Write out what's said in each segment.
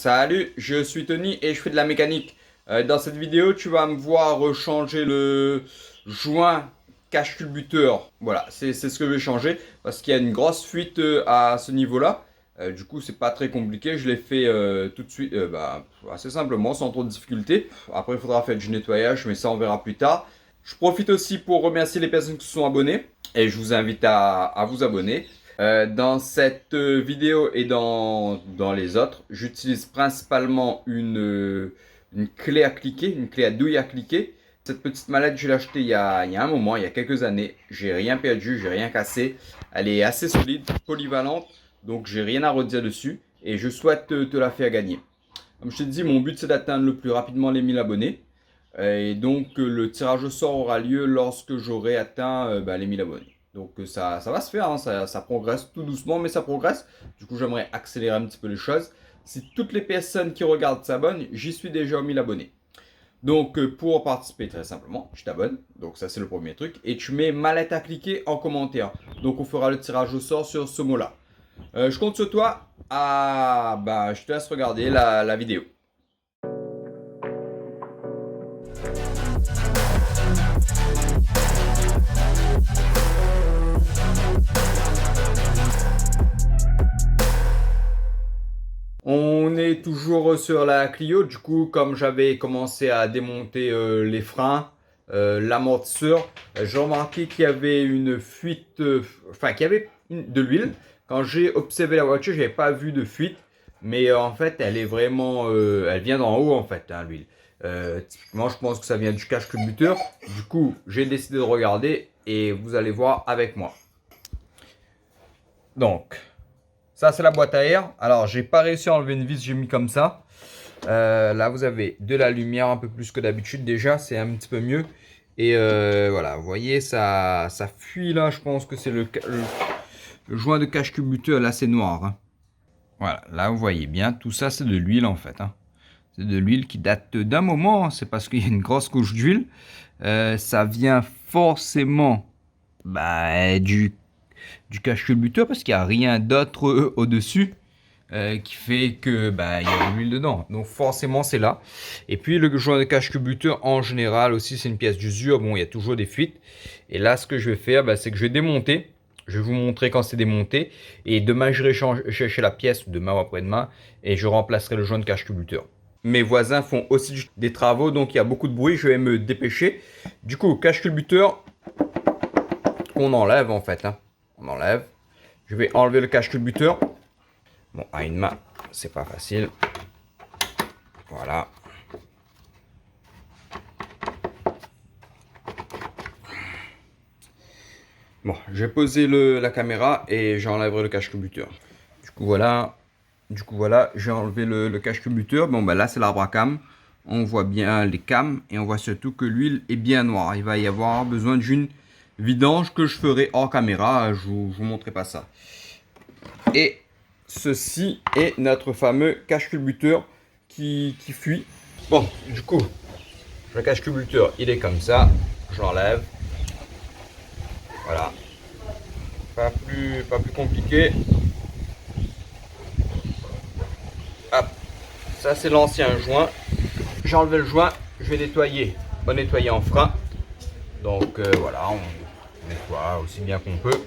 Salut, je suis Tony et je fais de la mécanique. Dans cette vidéo, tu vas me voir changer le joint cache-culbuteur. Voilà, c'est ce que je vais changer parce qu'il y a une grosse fuite à ce niveau-là. Du coup, c'est pas très compliqué. Je l'ai fait tout de suite, assez simplement, sans trop de difficulté. Après, il faudra faire du nettoyage, mais ça, on verra plus tard. Je profite aussi pour remercier les personnes qui se sont abonnées et je vous invite à vous abonner. Dans cette vidéo et dans les autres, j'utilise principalement une clé à cliquer, une clé à douille à cliquer. Cette petite mallette, je l'ai achetée il y a un moment, il y a quelques années. J'ai rien perdu, j'ai rien cassé. Elle est assez solide, polyvalente, donc j'ai rien à redire dessus et je souhaite te la faire gagner. Comme je t'ai dit, mon but c'est d'atteindre le plus rapidement les 1000 abonnés. Et donc le tirage au sort aura lieu lorsque j'aurai atteint les 1000 abonnés. Donc ça va se faire, hein, ça progresse tout doucement, mais ça progresse. Du coup, j'aimerais accélérer un petit peu les choses. Si toutes les personnes qui regardent s'abonnent, j'y suis déjà aux 1000 abonnés. Donc pour participer très simplement, tu t'abonnes. Donc ça c'est le premier truc. Et tu mets mallette à cliquer en commentaire. Donc on fera le tirage au sort sur ce mot-là. Je compte sur toi. Je te laisse regarder la vidéo. On est toujours sur la Clio. Du coup, comme j'avais commencé à démonter les freins, l'amortisseur, j'ai remarqué qu'il y avait une fuite, qu'il y avait de l'huile. Quand j'ai observé la voiture, je n'avais pas vu de fuite, mais en fait, elle est vraiment, elle vient d'en haut en fait, hein, l'huile. Typiquement, je pense que ça vient du cache-culbuteur. Du coup, j'ai décidé de regarder et vous allez voir avec moi. Donc, ça, c'est la boîte à air. Alors, j'ai pas réussi à enlever une vis, j'ai mis comme ça. Là, vous avez de la lumière un peu plus que d'habitude déjà, c'est un petit peu mieux. Et voilà, vous voyez, ça fuit là. Je pense que c'est le joint de cache-culbuteur. Là, c'est noir, hein. Voilà, là, vous voyez bien, tout ça, c'est de l'huile en fait, hein. C'est de l'huile qui date d'un moment, hein. C'est parce qu'il y a une grosse couche d'huile. Ça vient forcément du cache-culbuteur parce qu'il n'y a rien d'autre au-dessus qui fait que il y a de l'huile dedans. Donc forcément c'est là. Et puis le joint de cache-culbuteur en général aussi c'est une pièce d'usure. Bon, il y a toujours des fuites. Et là ce que je vais faire, c'est que je vais démonter. Je vais vous montrer quand c'est démonté. Et demain j'irai chercher la pièce, ou demain ou après-demain, et je remplacerai le joint de cache-culbuteur. Mes voisins font aussi des travaux, donc il y a beaucoup de bruit, je vais me dépêcher. Du coup, cache-culbuteur qu'on enlève en fait, hein. On enlève. Je vais enlever le cache-culbuteur. Bon, à une main, c'est pas facile. Voilà. Bon, j'ai posé la caméra et j'enlèverai le cache-culbuteur. Du coup, voilà, j'ai enlevé le cache-culbuteur. Bon, là, c'est l'arbre à cam. On voit bien les cams et on voit surtout que l'huile est bien noire. Il va y avoir besoin d'une vidange que je ferai hors caméra. Je vous montrerai pas ça. Et ceci est notre fameux cache-culbuteur qui fuit. Bon, du coup, le cache-culbuteur, il est comme ça. Je l'enlève. Voilà. Pas plus compliqué. Hop. Ça, c'est l'ancien joint. J'ai enlevé le joint. Je vais nettoyer. On va nettoyer en frein. Donc, voilà. On nettoie aussi bien qu'on peut.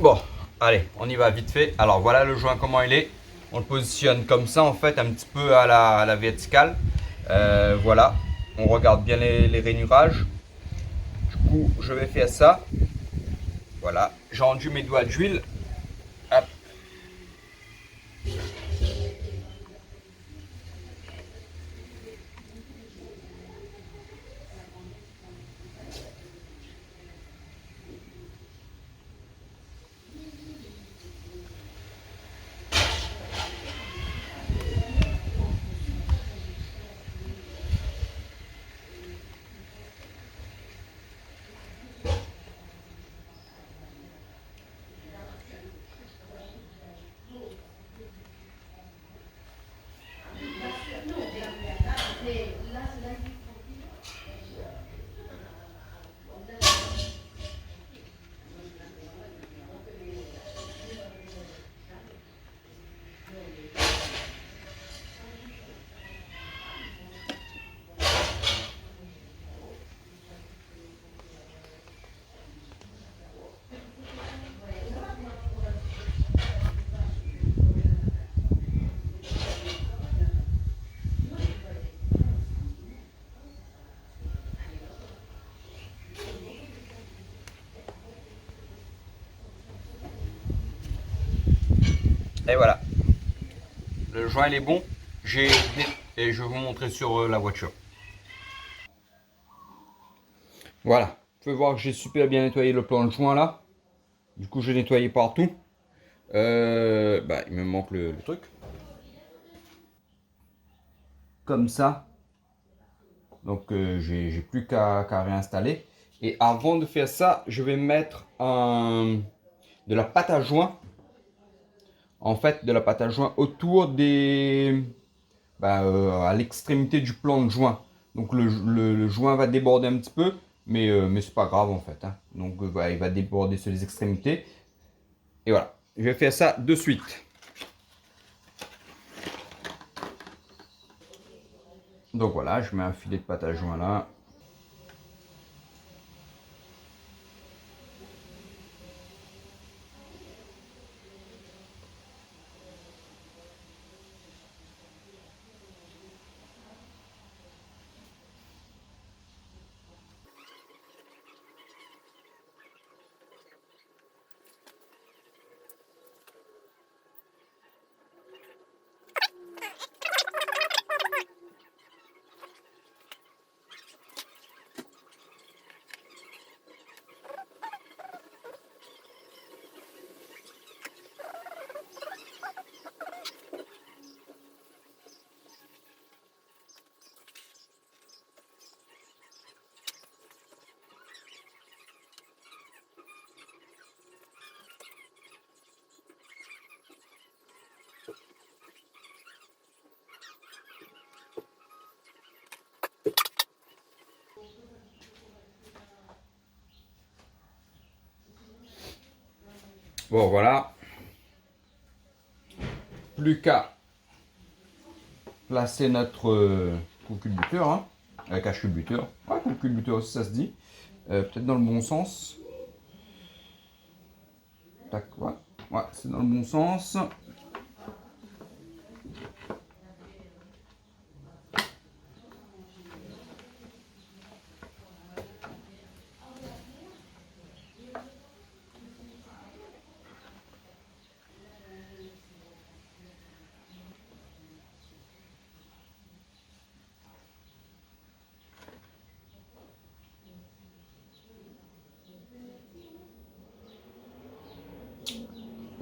Bon, allez, on y va vite fait. Alors voilà le joint comment il est. On le positionne comme ça en fait, un petit peu à la verticale. Voilà, on regarde bien les rainurages. Du coup, je vais faire ça. Voilà, j'ai rendu mes doigts d'huile. Hop. Et voilà. Le joint il est bon. Et je vais vous montrer sur la voiture. Voilà. Vous pouvez voir que j'ai super bien nettoyé le plan de joint là. Du coup j'ai nettoyé partout. Il me manque le truc. Comme ça. Donc j'ai plus qu'à réinstaller. Et avant de faire ça, je vais mettre de la pâte à joint. En fait, de la pâte à joint autour à l'extrémité du plan de joint. Donc le joint va déborder un petit peu, mais c'est pas grave en fait, hein. Donc il va déborder sur les extrémités. Et voilà, je vais faire ça de suite. Donc voilà, je mets un filet de pâte à joint là. Bon voilà, plus qu'à placer notre culbuteur, hein, cache-culbuteur. Ouais, culbuteur aussi ça se dit. Peut-être dans le bon sens. Tac, ouais, ouais c'est dans le bon sens.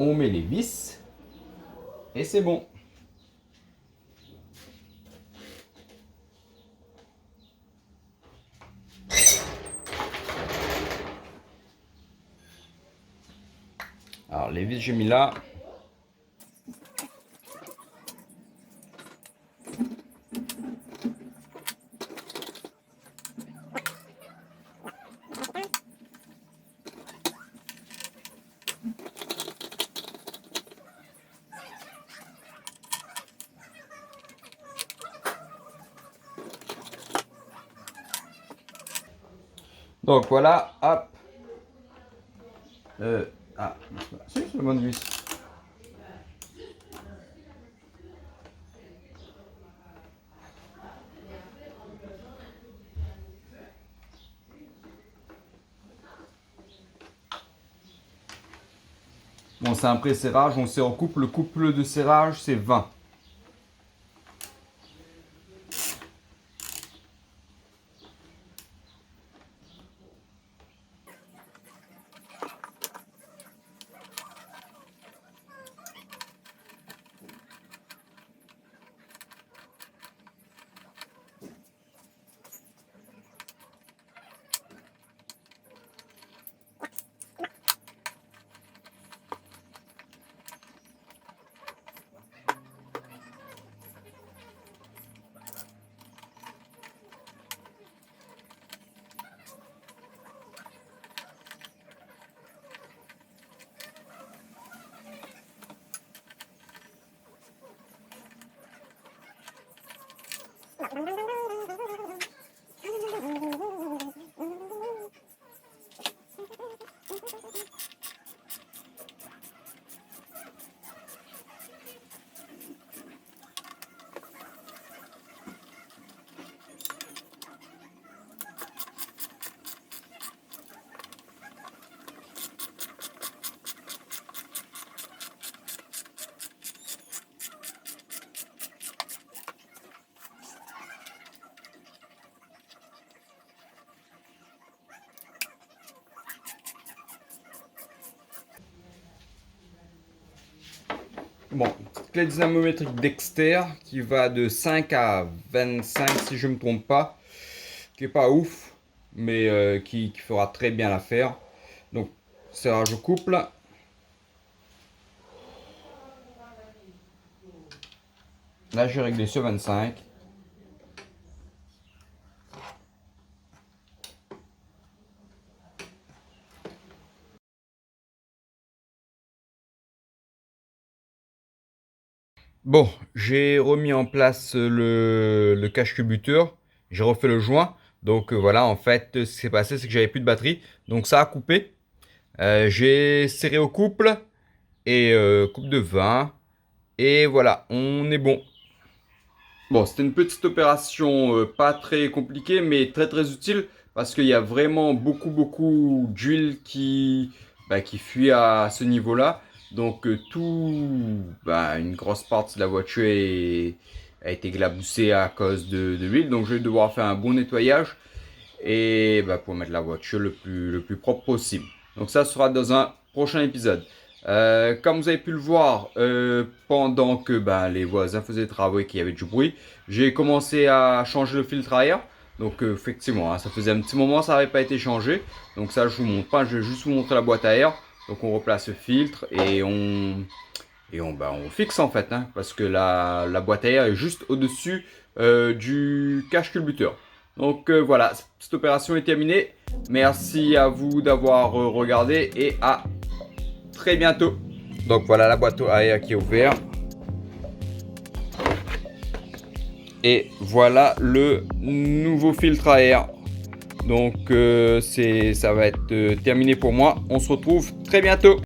On met les vis et c'est bon. Alors les vis j'ai mis là. Donc voilà, hop. C'est la bonne vis. Bon, c'est un pré-serrage, on serre en couple. Le couple de serrage, c'est 20. Bon, petite clé dynamométrique Dexter qui va de 5 à 25 si je ne me trompe pas. Qui est pas ouf, mais qui fera très bien l'affaire. Donc ça, je couple. Là, je vais régler sur 25. Bon, j'ai remis en place le cache-culbuteur. J'ai refait le joint. Donc voilà, en fait, ce qui s'est passé, c'est que j'avais plus de batterie. Donc ça a coupé. J'ai serré au couple et coupe de 20. Et voilà, on est bon. Bon, c'était une petite opération pas très compliquée, mais très très utile parce qu'il y a vraiment beaucoup d'huile qui fuit à ce niveau-là. Donc une grosse partie de la voiture a été éclaboussée à cause de l'huile. Donc je vais devoir faire un bon nettoyage et pour mettre la voiture le plus propre possible. Donc ça sera dans un prochain épisode. Comme vous avez pu le voir, pendant que les voisins faisaient des travaux et qu'il y avait du bruit, j'ai commencé à changer le filtre à air. Donc effectivement, hein, ça faisait un petit moment, ça n'avait pas été changé. Donc ça, je vous montre pas, je vais juste vous montrer la boîte à air. Donc on replace le filtre et on fixe en fait, hein, parce que la boîte à air est juste au-dessus du cache-culbuteur. Donc voilà, cette opération est terminée. Merci à vous d'avoir regardé et à très bientôt. Donc voilà la boîte à air qui est ouverte. Et voilà le nouveau filtre à air. Donc ça va être terminé pour moi. On se retrouve très bientôt.